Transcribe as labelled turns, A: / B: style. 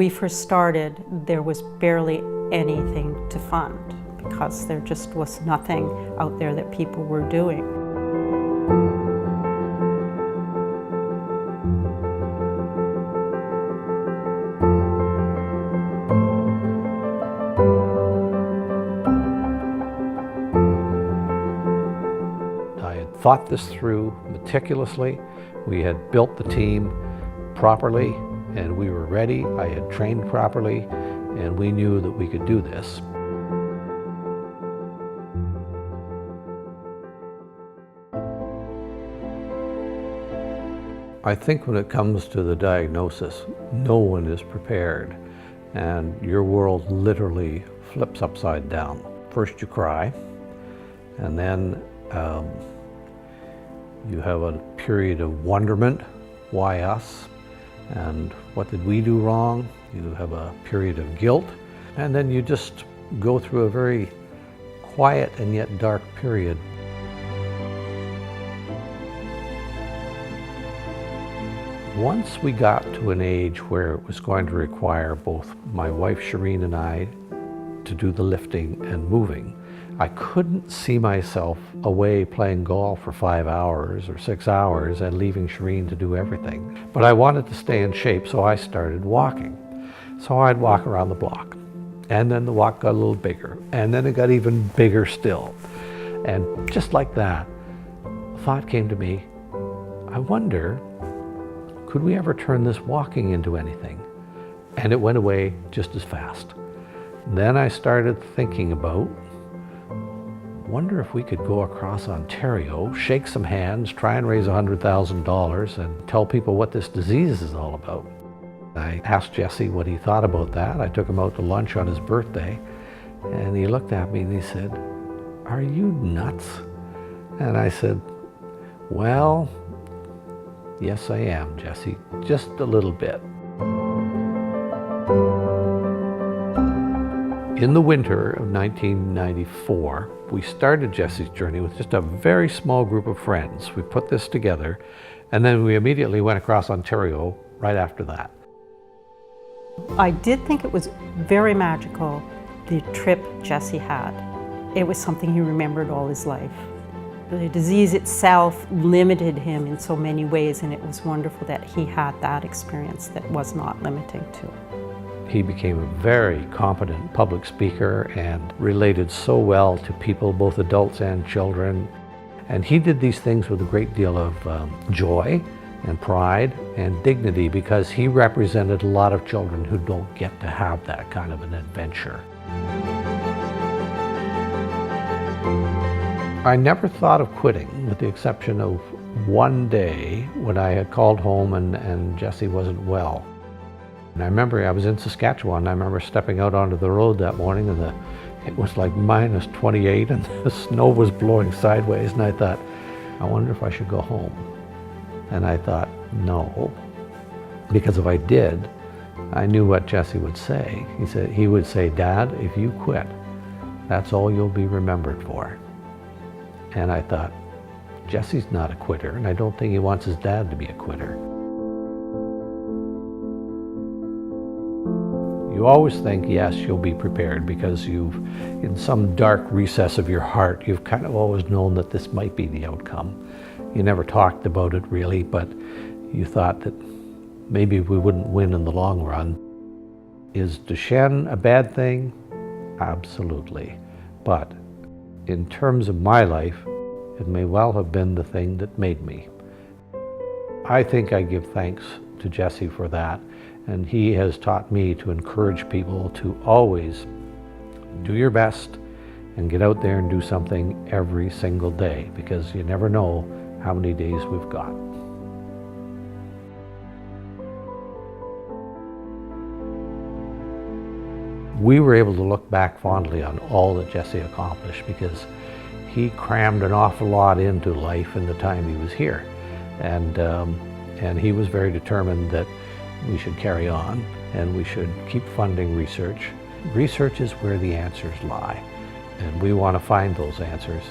A: we first started, there was barely anything to fund because there just was nothing out there that people were doing.
B: I had thought this through meticulously. We had built the team properly and we were ready. I had trained properly and we knew that we could do this. I think when it comes to the diagnosis, no one is prepared and your world literally flips upside down. First you cry and then you have a period of wonderment, why us? And what did we do wrong? You have a period of guilt, and then you just go through a very quiet and yet dark period. Once we got to an age where it was going to require both my wife Shireen and I to do the lifting and moving, I couldn't see myself away playing golf for 5 hours or 6 hours and leaving Shireen to do everything. But I wanted to stay in shape, so I started walking. So I'd walk around the block. And then the walk got a little bigger. And then it got even bigger still. And just like that, a thought came to me, I wonder, could we ever turn this walking into anything? And it went away just as fast. Then I started thinking about, wonder if we could go across Ontario, shake some hands, try and raise $100,000 and tell people what this disease is all about. I asked Jesse what he thought about that. I took him out to lunch on his birthday and he looked at me and he said, "Are you nuts?" And I said, "Well, yes I am, Jesse, just a little bit." In the winter of 1994, we started Jesse's journey with just a very small group of friends. We put this together, and then we immediately went across Ontario right after that.
A: I did think it was very magical, the trip Jesse had. It was something he remembered all his life. The disease itself limited him in so many ways, and it was wonderful that he had that experience that was not limiting to him.
B: He became a very competent public speaker and related so well to people, both adults and children. And he did these things with a great deal of joy and pride and dignity because he represented a lot of children who don't get to have that kind of an adventure. I never thought of quitting, with the exception of one day when I had called home and Jesse wasn't well. And I remember I was in Saskatchewan, and I remember stepping out onto the road that morning and it was like minus 28 and the snow was blowing sideways, and I thought, I wonder if I should go home. And I thought, no, because if I did, I knew what Jesse would say. He would say, "Dad, if you quit, that's all you'll be remembered for." And I thought, Jesse's not a quitter, and I don't think he wants his dad to be a quitter. You always think, yes, you'll be prepared because in some dark recess of your heart, you've kind of always known that this might be the outcome. You never talked about it really, but you thought that maybe we wouldn't win in the long run. Is Duchenne a bad thing? Absolutely. But in terms of my life, it may well have been the thing that made me. I think I give thanks to Jesse for that. And he has taught me to encourage people to always do your best and get out there and do something every single day, because you never know how many days we've got. We were able to look back fondly on all that Jesse accomplished because he crammed an awful lot into life in the time he was here. And he was very determined that we should carry on and we should keep funding research. Research is where the answers lie, and we want to find those answers.